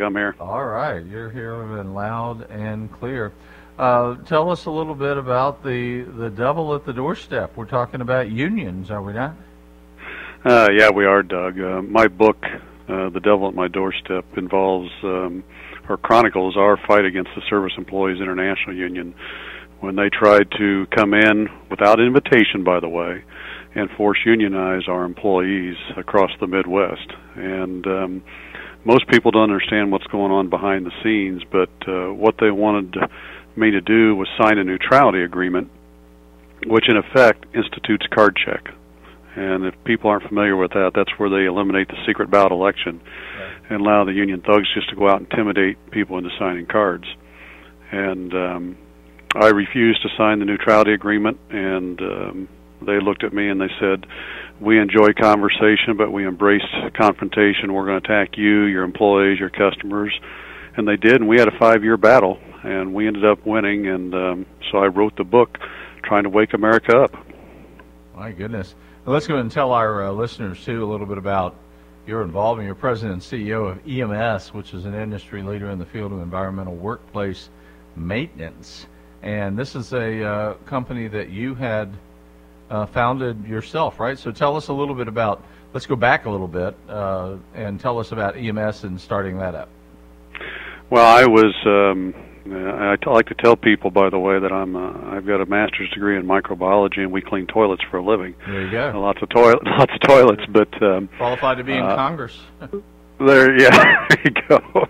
I'm here. All right, you're hearing loud and clear. Tell us a little bit about the devil at the doorstep. We're talking about unions, are we not? Yeah, we are, Doug. My book, The Devil at My Doorstep, involves or chronicles our fight against the Service Employees International Union when they tried to come in without invitation, by the way, and force unionize our employees across the Midwest. And most people don't understand what's going on behind the scenes, but what they wanted me to do was sign a neutrality agreement, which in effect institutes card check. And if people aren't familiar with that, that's where they eliminate the secret ballot election and allow the union thugs just to go out and intimidate people into signing cards. And I refused to sign the neutrality agreement, and they looked at me and they said, "We enjoy conversation, but we embrace confrontation. We're going to attack you, your employees, your customers." And they did, and we had a 5-year battle, and we ended up winning. And so I wrote the book, trying to wake America up. My goodness. Well, let's go ahead and tell our listeners, too, a little bit about your involvement. You're president and CEO of EMS, which is an industry leader in the field of environmental workplace maintenance. And this is a company that you had founded yourself, right? So tell us a little bit about, let's go back a little bit and tell us about EMS and starting that up. Well, I like to tell people, by the way, that I've got a master's degree in microbiology, and we clean toilets for a living. There you go. Lots of toilets, but qualified to be in Congress. There you go.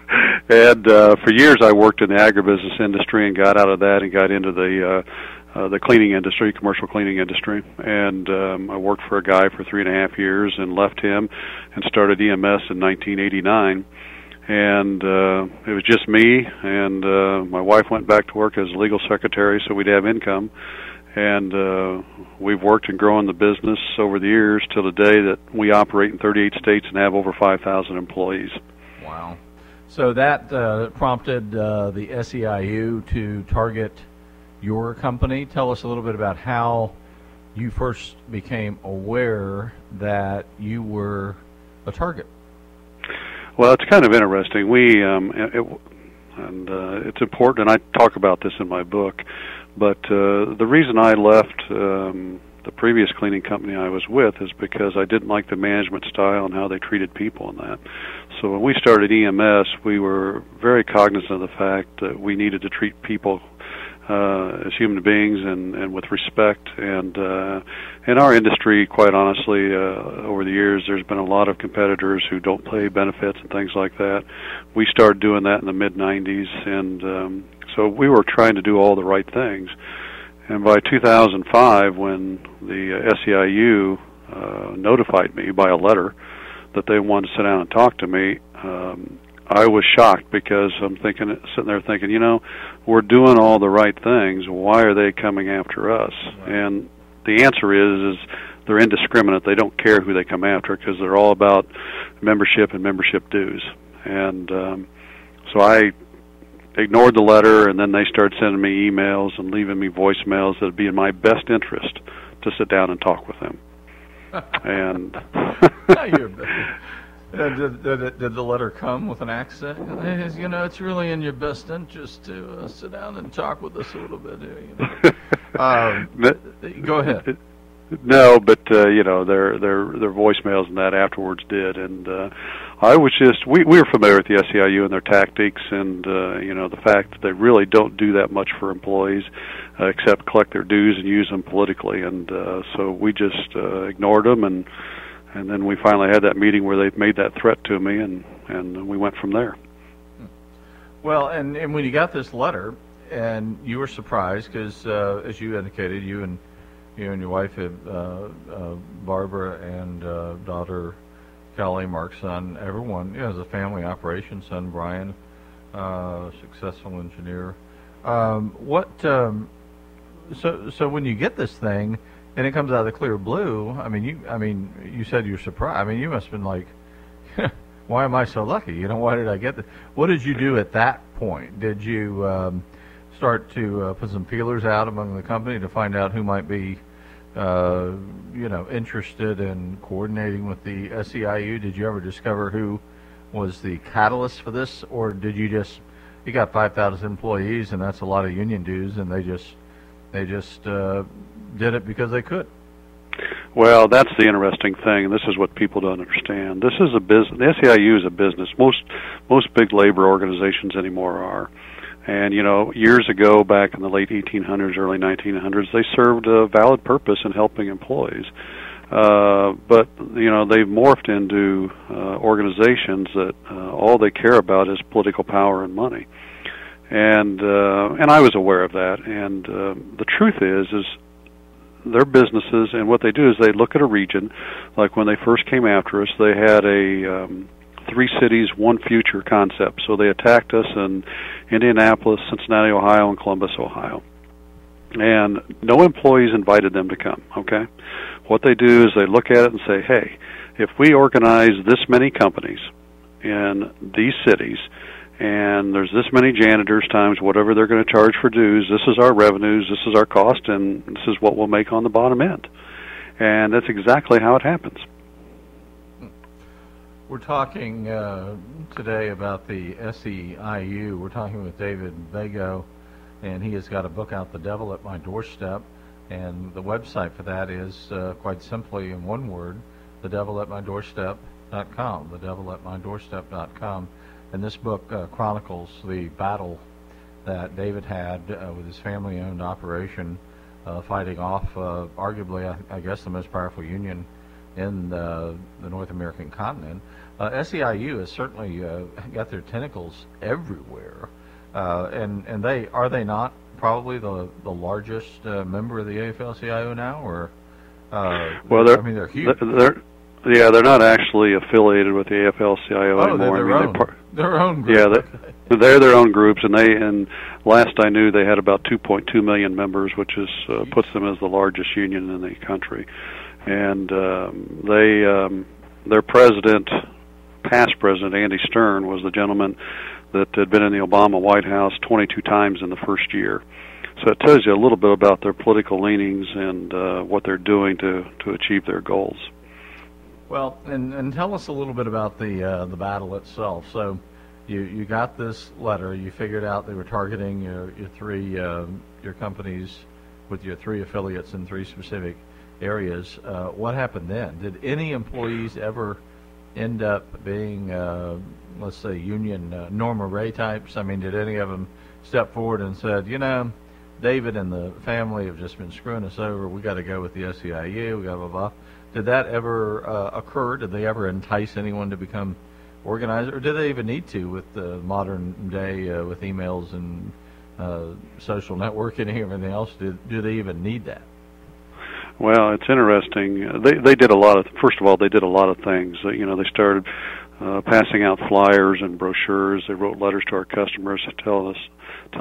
And for years, I worked in the agribusiness industry and got out of that and got into the cleaning industry, commercial cleaning industry. And I worked for a guy for 3.5 years and left him and started EMS in 1989. And it was just me, and my wife went back to work as a legal secretary so we'd have income. And we've worked and grown the business over the years till the day that we operate in 38 states and have over 5,000 employees. Wow. So that prompted the SEIU to target your company. Tell us a little bit about how you first became aware that you were a target. Well, it's kind of interesting. It's important, and I talk about this in my book, but the reason I left the previous cleaning company I was with is because I didn't like the management style and how they treated people and that. So when we started EMS, we were very cognizant of the fact that we needed to treat people as human beings and with respect. And in our industry, quite honestly, over the years, there's been a lot of competitors who don't pay benefits and things like that. We started doing that in the mid-'90s, and so we were trying to do all the right things. And by 2005, when the SEIU notified me by a letter that they wanted to sit down and talk to me, I was shocked because I'm sitting there thinking, we're doing all the right things. Why are they coming after us? Right. And the answer is they're indiscriminate. They don't care who they come after because they're all about membership and membership dues. And so I ignored the letter, and then they started sending me emails and leaving me voicemails that would be in my best interest to sit down and talk with them. And Did the letter come with an accent? It's really in your best interest to sit down and talk with us a little bit. Go ahead. No, but their voicemails and that afterwards did, and I was we were familiar with the SEIU and their tactics, and the fact that they really don't do that much for employees except collect their dues and use them politically, and so we just ignored them, and then we finally had that meeting where they made that threat to me, and we went from there. Well, and when you got this letter, and you were surprised because, as you indicated, you and your wife have Barbara and daughter Callie, Mark's son, everyone, as a family operation, son Brian, successful engineer. So when you get this thing and it comes out of the clear blue, you said you're surprised. You must have been like, why am I so lucky? Why did I get this? What did you do at that point? Did you start to put some feelers out among the company to find out who might be, interested in coordinating with the SEIU? Did you ever discover who was the catalyst for this, or did you got 5,000 employees and that's a lot of union dues, and they just did it because they could? Well, that's the interesting thing, and this is what people don't understand. This is a business. The SEIU is a business. Most big labor organizations anymore are. And, years ago, back in the late 1800s, early 1900s, they served a valid purpose in helping employees. But, they've morphed into organizations that all they care about is political power and money. And I was aware of that. And the truth is their businesses, and what they do is they look at a region. Like when they first came after us, they had a 3 cities, 1 future concept. So they attacked us in Indianapolis, Cincinnati, Ohio, and Columbus, Ohio. And no employees invited them to come, okay? What they do is they look at it and say, hey, if we organize this many companies in these cities, and there's this many janitors times whatever they're going to charge for dues, this is our revenues, this is our cost, and this is what we'll make on the bottom end. And that's exactly how it happens. We're talking today about the SEIU. We're talking with David Vago, and he has got a book out, The Devil at My Doorstep, and the website for that is quite simply in one word, thedevilatmydoorstep.com, thedevilatmydoorstep.com. And this book chronicles the battle that David had with his family-owned operation, fighting off arguably, I guess, the most powerful union in the North American continent. SEIU has certainly got their tentacles everywhere, and they not probably the largest member of the AFL-CIO now, or well, they're huge. They're not actually affiliated with the AFL-CIO anymore. They're their own group. Yeah, they're their own groups, and last I knew, they had about 2.2 million members, which is puts them as the largest union in the country. And their president, past president, Andy Stern, was the gentleman that had been in the Obama White House 22 times in the first year. So it tells you a little bit about their political leanings and what they're doing to achieve their goals. Well, and tell us a little bit about the battle itself. So you got this letter. You figured out they were targeting your companies with your 3 affiliates in 3 specific areas. What happened then? Did any employees ever end up being, let's say, union Norma Ray types? I mean, did any of them step forward and said, David and the family have just been screwing us over. We got to go with the SEIU. We got blah blah. Did that ever occur? Did they ever entice anyone to become organizer, or did they even need to with the modern day with emails and social networking and everything else? Do they even need that? Well, it's interesting. They did a lot of. First of all, they did a lot of things. They started passing out flyers and brochures. They wrote letters to our customers to tell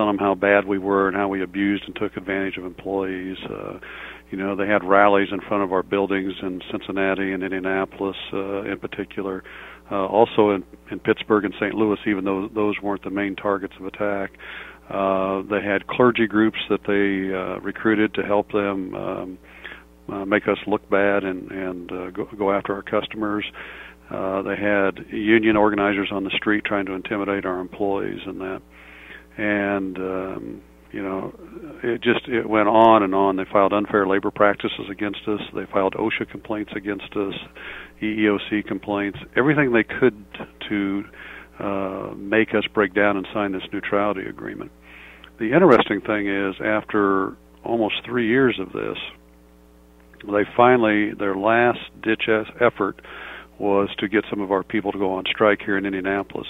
them how bad we were and how we abused and took advantage of employees. They had rallies in front of our buildings in Cincinnati and Indianapolis, in particular. Also in Pittsburgh and St. Louis, even though those weren't the main targets of attack. They had clergy groups that they recruited to help them make us look bad and go after our customers. They had union organizers on the street trying to intimidate our employees and that. And it went on and on. They filed unfair labor practices against us. They filed OSHA complaints against us, EEOC complaints, everything they could to make us break down and sign this neutrality agreement. The interesting thing is, after almost 3 years of this, they finally, their last ditch effort was to get some of our people to go on strike here in Indianapolis.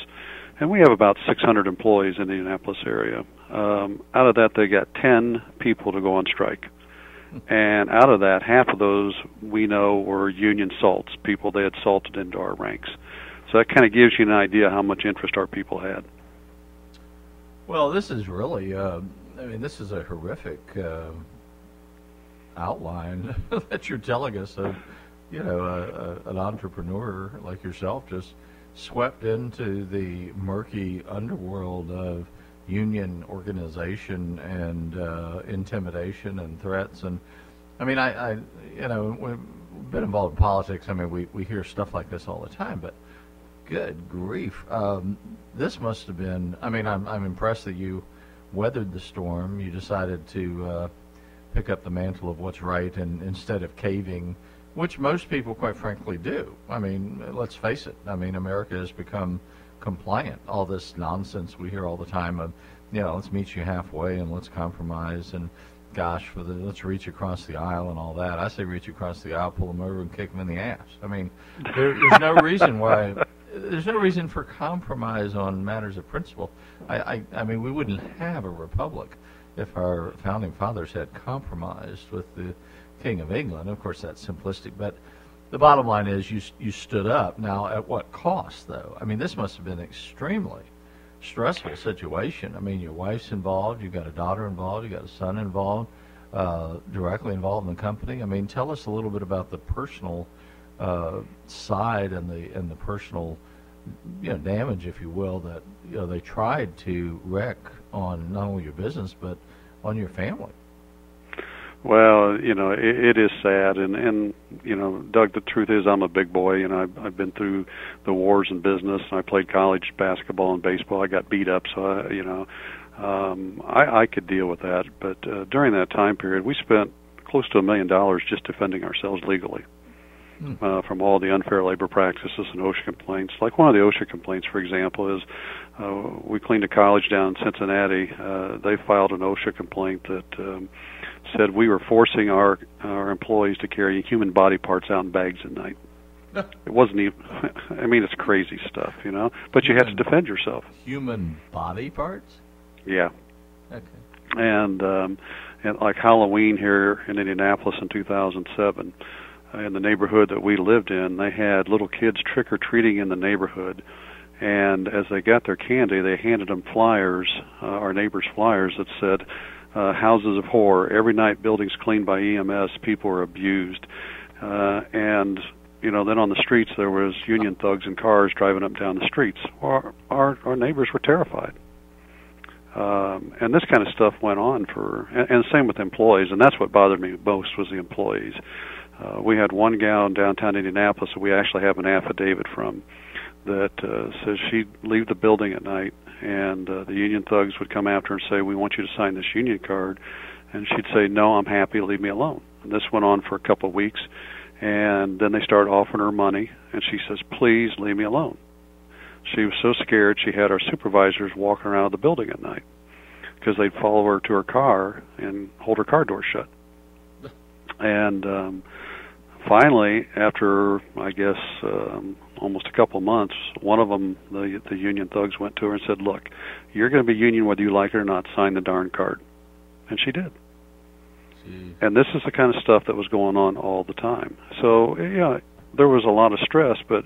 And we have about 600 employees in the Indianapolis area. Out of that, they got 10 people to go on strike. And out of that, half of those we know were union salts, people they had salted into our ranks. So that kind of gives you an idea how much interest our people had. Well, this is really, this is a horrific outline that you're telling us of, an entrepreneur like yourself just swept into the murky underworld of union organization and intimidation and threats. And I mean, we've been involved in politics. I mean, we hear stuff like this all the time, but Good grief. This must have been, I mean, I'm impressed that you weathered the storm. You decided to pick up the mantle of what's right, and instead of caving, which most people, quite frankly, do. I mean, let's face it. I mean, America has become compliant. All this nonsense we hear all the time of, let's meet you halfway and let's compromise, and gosh, let's reach across the aisle and all that. I say reach across the aisle, pull them over, and kick them in the ass. I mean, there's no reason why. There's no reason for compromise on matters of principle. I mean, we wouldn't have a republic if our founding fathers had compromised with the King of England. Of course, that's simplistic, but the bottom line is you stood up. Now, at what cost, though? I mean, this must have been an extremely stressful situation. I mean, your wife's involved, you've got a daughter involved, you've got a son involved, directly involved in the company. I mean, tell us a little bit about the personal side and the personal damage, if you will, that they tried to wreak on not only your business but on your family. Well, it is sad, and Doug, the truth is I'm a big boy, and I've been through the wars in business, and I played college basketball and baseball. I got beat up, so I could deal with that. But during that time period, we spent close to $1 million just defending ourselves legally. From all the unfair labor practices and OSHA complaints. Like one of the OSHA complaints, for example, is we cleaned a college down in Cincinnati. They filed an OSHA complaint that said we were forcing our employees to carry human body parts out in bags at night. It wasn't even, I mean, it's crazy stuff, but you had to defend yourself. Human body parts? Yeah. Okay. And like Halloween here in Indianapolis in 2007, in the neighborhood that we lived in, they had little kids trick-or-treating in the neighborhood, and as they got their candy, they handed them flyers, our neighbors' flyers, that said, houses of horror, every night buildings cleaned by EMS, people are abused. And, then on the streets there was union thugs in cars driving up and down the streets. Our neighbors were terrified. And this kind of stuff went on and same with employees, and that's what bothered me most was the employees. We had one gal in downtown Indianapolis that we actually have an affidavit from that says she'd leave the building at night, and the union thugs would come after her and say, we want you to sign this union card. And she'd say, no, I'm happy, leave me alone. And this went on for a couple of weeks, and then they started offering her money, and she says, please leave me alone. She was so scared she had our supervisors walking around the building at night because they'd follow her to her car and hold her car door shut. And finally, after, I guess, almost a couple of months, one of them, the union thugs, went to her and said, look, you're going to be union whether you like it or not, sign the darn card. And she did. Jeez. And this is the kind of stuff that was going on all the time. So, yeah, there was a lot of stress, but,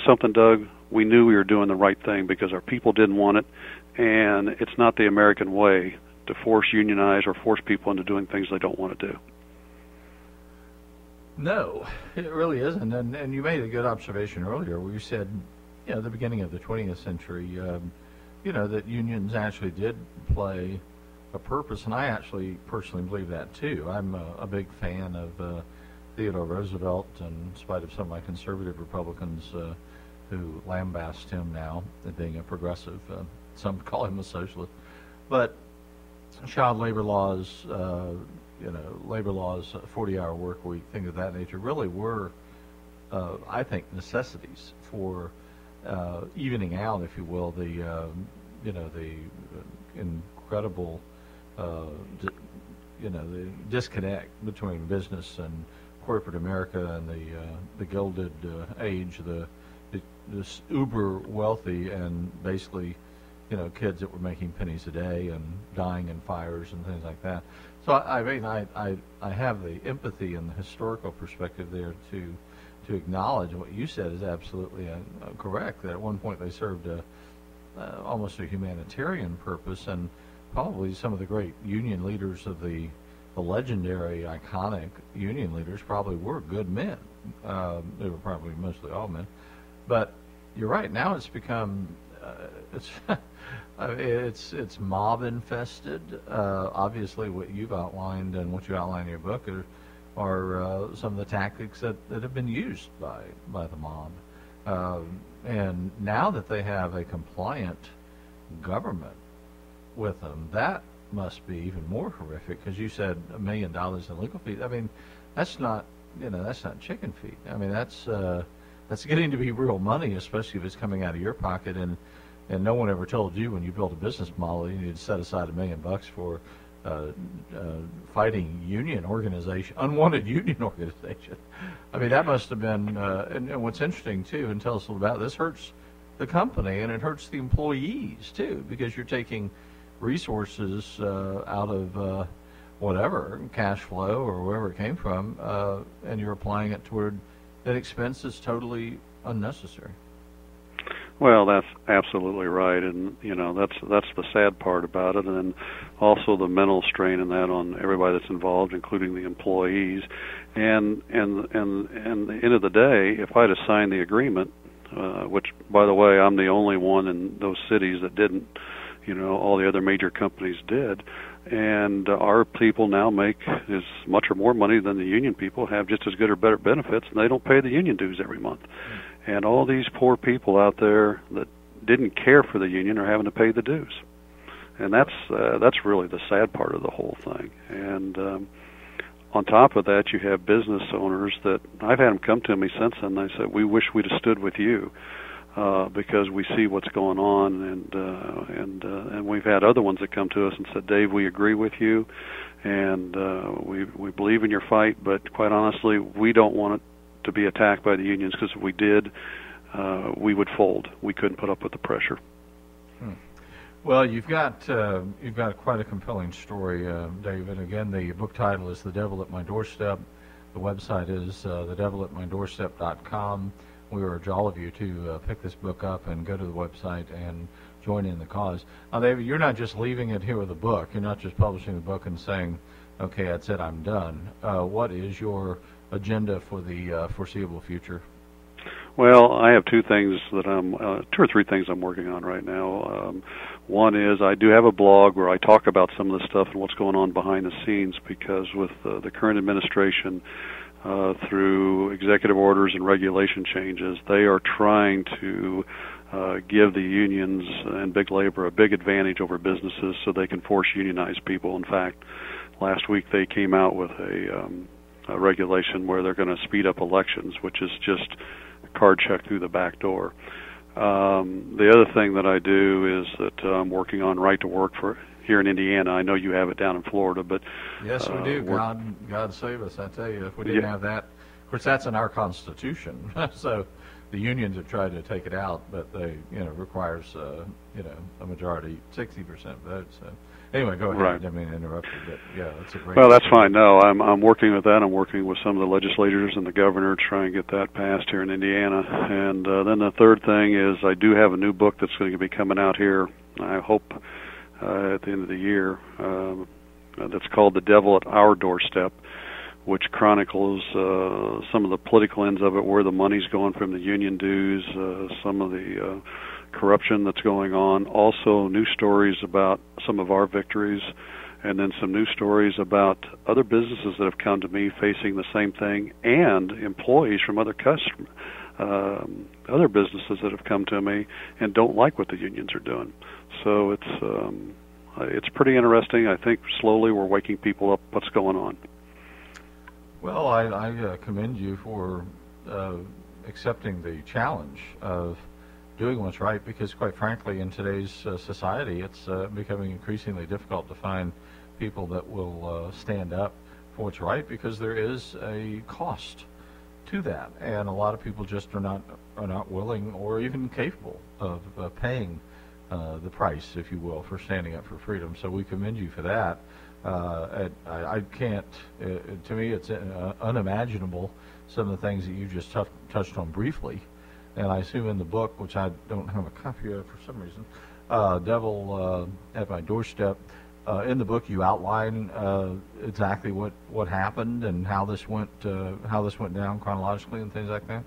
something, Doug, we knew we were doing the right thing because our people didn't want it, and it's not the American way to unionize or force people into doing things they don't want to do. No, it really isn't. And you made a good observation earlier where you said, at the beginning of the 20th century, that unions actually did play a purpose, and I actually personally believe that too. I'm a big fan of Theodore Roosevelt, and in spite of some of my conservative Republicans who lambast him now as being a progressive, some call him a socialist, but child labor laws, labor laws, 40-hour work week, things of that nature, really were, I think, necessities for evening out, if you will, the incredible, the disconnect between business and corporate America and the Gilded Age, this uber wealthy and basically, kids that were making pennies a day and dying in fires and things like that. So I mean, I have the empathy and the historical perspective there to acknowledge what you said is absolutely correct. That at one point they served almost a humanitarian purpose, and probably some of the great union leaders of the legendary, iconic union leaders probably were good men. They were probably mostly all men, but you're right. Now it's become it's mob infested. Obviously, what you've outlined and what you outline in your book are some of the tactics that have been used by the mob. And now that they have a compliant government with them, that must be even more horrific, because you said $1 million in legal fees. I mean, that's not, that's not chicken feed. I mean, that's getting to be real money, especially if it's coming out of your pocket. And no one ever told you when you built a business model you need to set aside $1 million for fighting union organization, unwanted union organization. I mean, that must have been, and what's interesting too, and tell us a little about this, hurts the company and it hurts the employees too, because you're taking resources out of whatever, cash flow or wherever it came from, and you're applying it toward an expense that's totally unnecessary. Well, that's absolutely right, and that's the sad part about it, and then also the mental strain in that on everybody that's involved, including the employees. And the end of the day, if I'd have signed the agreement, which by the way I'm the only one in those cities that didn't, all the other major companies did, and our people now make as much or more money than the union people, have just as good or better benefits, and they don't pay the union dues every month. And all these poor people out there that didn't care for the union are having to pay the dues, and that's really the sad part of the whole thing. And on top of that, you have business owners that I've had them come to me since then. They said, "We wish we'd have stood with you because we see what's going on," and we've had other ones that come to us and said, "Dave, we agree with you, and we believe in your fight, but quite honestly, we don't want it to be attacked by the unions, because if we did, we would fold. We couldn't put up with the pressure." Well, you've got quite a compelling story, David. Again, the book title is The Devil at My Doorstep. The website is thedevilatmydoorstep.com. We urge all of you to pick this book up and go to the website and join in the cause. Now, David, you're not just leaving it here with a book. You're not just publishing the book and saying, "Okay, that's it, I'm done." What is your agenda for the foreseeable future? Well, I have two or three things I'm working on right now. One is I do have a blog where I talk about some of the stuff and what's going on behind the scenes, because with the current administration, through executive orders and regulation changes, they are trying to give the unions and big labor a big advantage over businesses so they can force unionize people. In fact, last week they came out with a regulation where they're going to speed up elections, which is just a card check through the back door. The other thing that I do is that I'm working on right to work for here in Indiana. I know you have it down in Florida, but yes, we do. God save us! I tell you, if we didn't have that, of course, that's in our Constitution. So the unions have tried to take it out, but they, requires a majority, 60% vote. So anyway, go ahead. Right. I didn't mean to interrupt you, but yeah, that's a great. Well, that's fine. No, I'm working with that. I'm working with some of the legislators and the governor to try and get that passed here in Indiana. And then the third thing is I do have a new book that's going to be coming out here, I hope, at the end of the year. That's called The Devil at Our Doorstep, which chronicles some of the political ends of it, where the money's going from the union dues, some of the corruption that's going on, also new stories about some of our victories, and then some new stories about other businesses that have come to me facing the same thing, and employees from other other businesses that have come to me and don't like what the unions are doing. So it's pretty interesting. I think slowly we're waking people up what's going on. Well, I commend you for accepting the challenge of doing what's right, because quite frankly in today's society it's becoming increasingly difficult to find people that will stand up for what's right, because there is a cost to that, and a lot of people just are not willing or even capable of paying the price, if you will, for standing up for freedom. So we commend you for that. I can't, to me it's unimaginable, some of the things that you just touched on briefly. And I assume in the book, which I don't have a copy of for some reason, Devil at My Doorstep, in the book you outline exactly what happened and how this went down chronologically and things like that.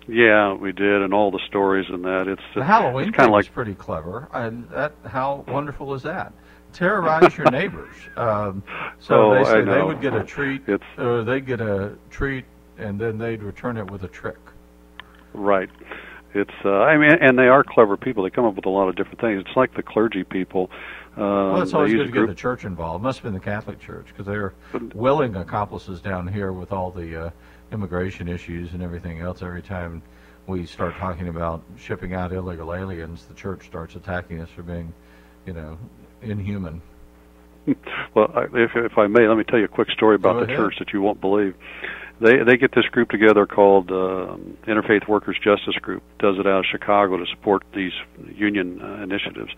Yeah, we did, and all the stories in that. The Halloween thing was pretty clever, and how wonderful is that? Terrorize your neighbors. So they say they would get a treat, or they'd get a treat, and then they'd return it with a trick. Right. It's I mean, and they are clever people. They come up with a lot of different things. It's like the clergy people. Well, it's always good to get the church involved. It must have been the Catholic Church, because they're willing accomplices down here with all the immigration issues and everything else. Every time we start talking about shipping out illegal aliens, the church starts attacking us for being, inhuman. Well, if I may, let me tell you a quick story about the church that you won't believe. They get this group together called Interfaith Workers Justice Group. Does it out of Chicago to support these union initiatives.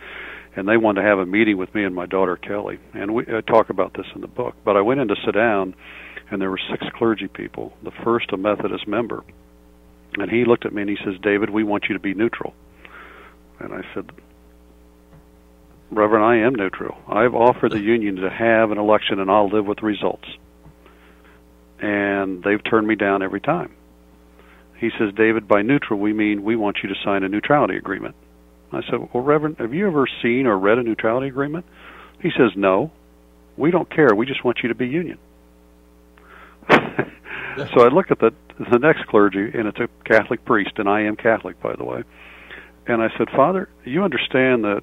And they wanted to have a meeting with me and my daughter Kelly. And we talk about this in the book. But I went in to sit down, and there were 6 clergy people. The first, a Methodist member. And he looked at me and he says, "David, we want you to be neutral." And I said, "Reverend, I am neutral. I've offered the union to have an election, and I'll live with the results." And they've turned me down every time. He says, "David, by neutral, we mean we want you to sign a neutrality agreement." I said, "Well, Reverend, have you ever seen or read a neutrality agreement?" He says, "No, we don't care. We just want you to be union." So I look at the next clergy, and it's a Catholic priest, and I am Catholic, by the way. And I said, "Father, you understand that,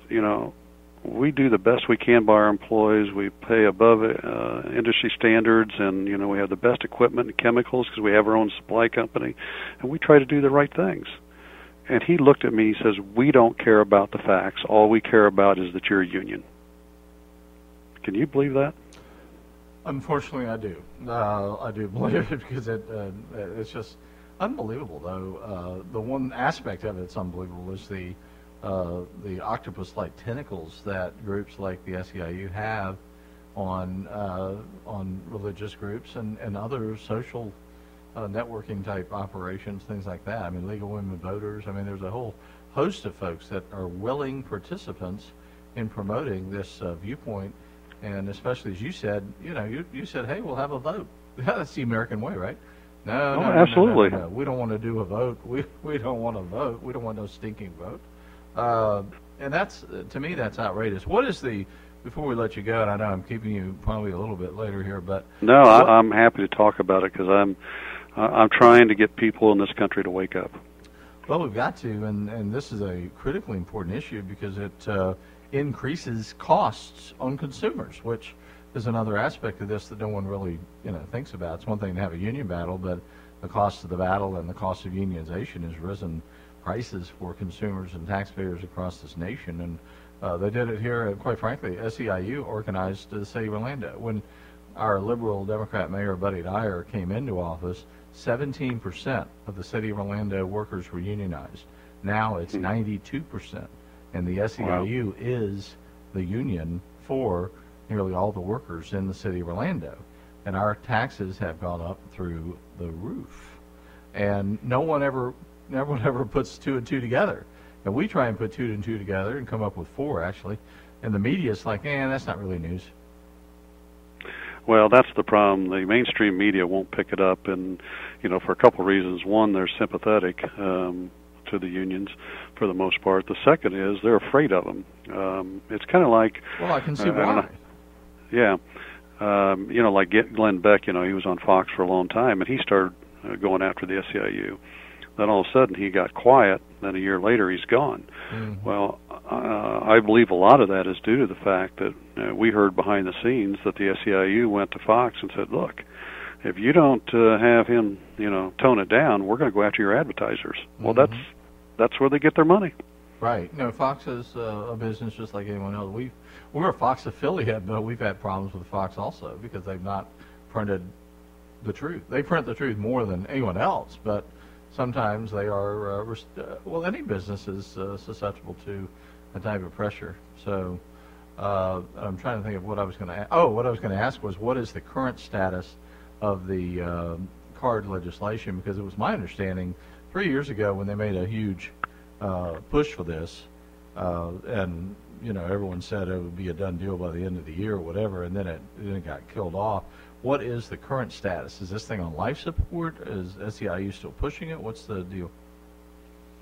we do the best we can by our employees. We pay above industry standards, and we have the best equipment and chemicals because we have our own supply company, and we try to do the right things." And he looked at me and he says, "We don't care about the facts. All we care about is that you're a union." Can you believe that? Unfortunately, I do. I do believe it, because it's just unbelievable, though. The one aspect of it's unbelievable is the octopus-like tentacles that groups like the SEIU have on religious groups and other social networking type operations, things like that. I mean, League of Women Voters. I mean, there's a whole host of folks that are willing participants in promoting this viewpoint. And especially, as you said, you said, "Hey, we'll have a vote." That's the American way, right? No, absolutely. No. We don't want to do a vote. We don't want to vote. We don't want no stinking vote. And that's, to me, that's outrageous. What is before we let you go, and I know I'm keeping you probably a little bit later here, but no, I'm happy to talk about it, because I'm trying to get people in this country to wake up. Well, we've got to, and this is a critically important issue, because it increases costs on consumers, which is another aspect of this that no one really thinks about. It's one thing to have a union battle, but the cost of the battle and the cost of unionization has risen prices for consumers and taxpayers across this nation. And they did it here, quite frankly. SEIU organized the city of Orlando. When our liberal Democrat Mayor Buddy Dyer came into office, 17% of the city of Orlando workers were unionized. Now it's 92%. And the SEIU is the union for nearly all the workers in the city of Orlando. And our taxes have gone up through the roof. And no one ever puts 2 and 2 together. And we try and put 2 and 2 together and come up with 4, actually. And the media's like, that's not really news. Well, that's the problem. The mainstream media won't pick it up, and for a couple of reasons. One, they're sympathetic to the unions for the most part. The second is they're afraid of them. It's kind of like, well, I can see why. Yeah, like Glenn Beck. He was on Fox for a long time, and he started going after the SEIU. Then all of a sudden he got quiet. Then a year later he's gone. Mm-hmm. Well, I believe a lot of that is due to the fact that we heard behind the scenes that the SEIU went to Fox and said, "Look, if you don't have him, tone it down, we're going to go after your advertisers." Mm-hmm. Well, that's where they get their money. Right. Fox is a business just like anyone else. We're a Fox affiliate, but we've had problems with Fox also because they've not printed the truth. They print the truth more than anyone else, but sometimes they are, any business is susceptible to a type of pressure. So I'm trying to think of what I was going to what I was going to ask was, what is the current status of the card legislation? Because it was my understanding 3 years ago when they made a huge push for this, and everyone said it would be a done deal by the end of the year or whatever, and then it got killed off. What is the current status? Is this thing on life support? Is SEIU still pushing it? What's the deal?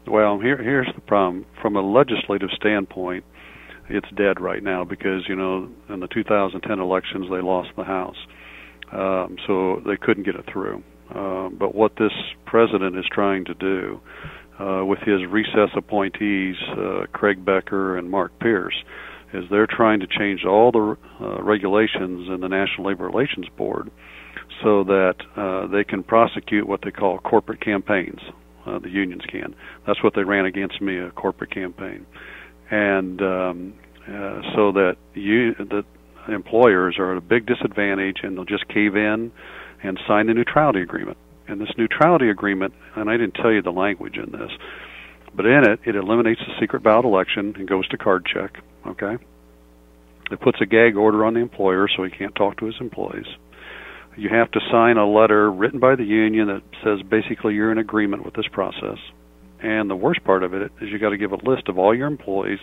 Well, here's the problem. From a legislative standpoint, it's dead right now because, in the 2010 elections, they lost the House. So they couldn't get it through. But what this president is trying to do with his recess appointees, Craig Becker and Mark Pierce, is they're trying to change all the regulations in the National Labor Relations Board so that they can prosecute what they call corporate campaigns. The unions can. That's what they ran against me, a corporate campaign. And so that the employers are at a big disadvantage, and they'll just cave in and sign the neutrality agreement. And this neutrality agreement, and I didn't tell you the language in this, but in it, it eliminates the secret ballot election and goes to card check, okay? It puts a gag order on the employer so he can't talk to his employees. You have to sign a letter written by the union that says basically you're in agreement with this process. And the worst part of it is you got to give a list of all your employees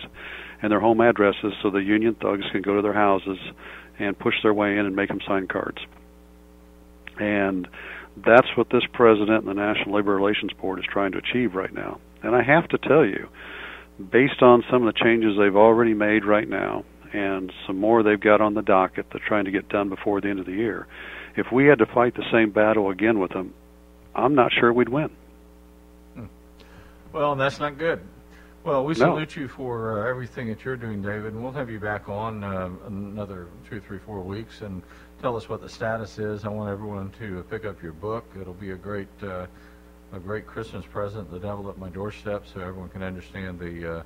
and their home addresses so the union thugs can go to their houses and push their way in and make them sign cards. And that's what this president and the National Labor Relations Board is trying to achieve right now. And I have to tell you, based on some of the changes they've already made right now and some more they've got on the docket they're trying to get done before the end of the year, if we had to fight the same battle again with them, I'm not sure we'd win. Well, that's not good. Well, we salute you for everything that you're doing, David, and we'll have you back on another 2, 3, 4 weeks and tell us what the status is. I want everyone to pick up your book. It'll be a great Christmas present, The Devil at My Doorstep, so everyone can understand the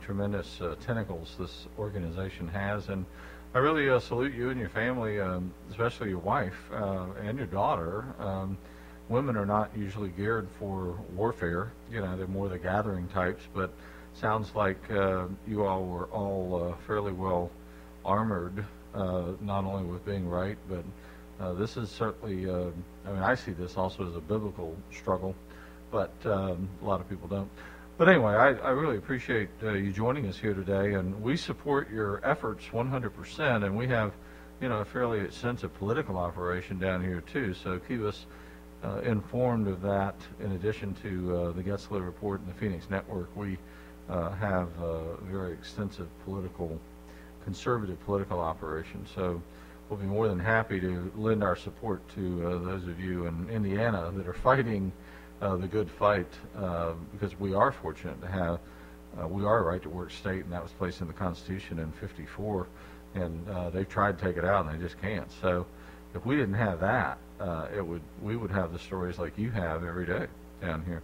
tremendous tentacles this organization has. And I really salute you and your family, especially your wife and your daughter. Women are not usually geared for warfare. You know, they're more the gathering types, but sounds like you all were all fairly well armored, not only with being right, but this is certainly, I mean, I see this also as a biblical struggle, but a lot of people don't. But anyway, I really appreciate you joining us here today, and we support your efforts 100%, and we have, you know, a fairly extensive political operation down here too, so keep us informed of that. In addition to the Guetzloe Report and the Phoenix Network, we have a very extensive conservative political operation. So we'll be more than happy to lend our support to those of you in Indiana that are fighting the good fight, because we are fortunate to have, we are a right-to-work state, and that was placed in the Constitution in '54, and they've tried to take it out, and they just can't. So if we didn't have that, we would have the stories like you have every day down here.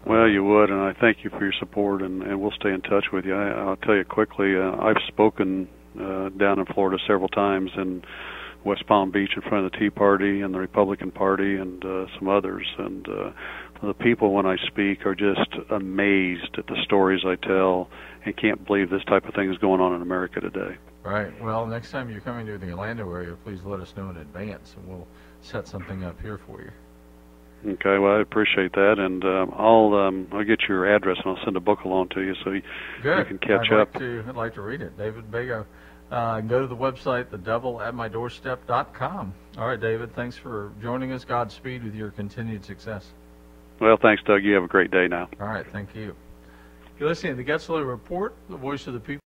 Well, you would, and I thank you for your support, and we'll stay in touch with you. I'll tell you quickly, I've spoken down in Florida several times in West Palm Beach in front of the Tea Party and the Republican Party and some others, and the people when I speak are just amazed at the stories I tell and can't believe this type of thing is going on in America today. Right. Well, next time you're coming to the Orlando area, please let us know in advance, and we'll set something up here for you. Okay. Well, I appreciate that, and I'll get your address and I'll send a book along to you so you can catch up. I'd like to read it. David Bago. Go to the website, thedevilatmydoorstep.com. All right, David. Thanks for joining us. Godspeed with your continued success. Well, thanks, Doug. You have a great day now. All right. Thank you. You're listening to the Guetzloe Report, the voice of the people.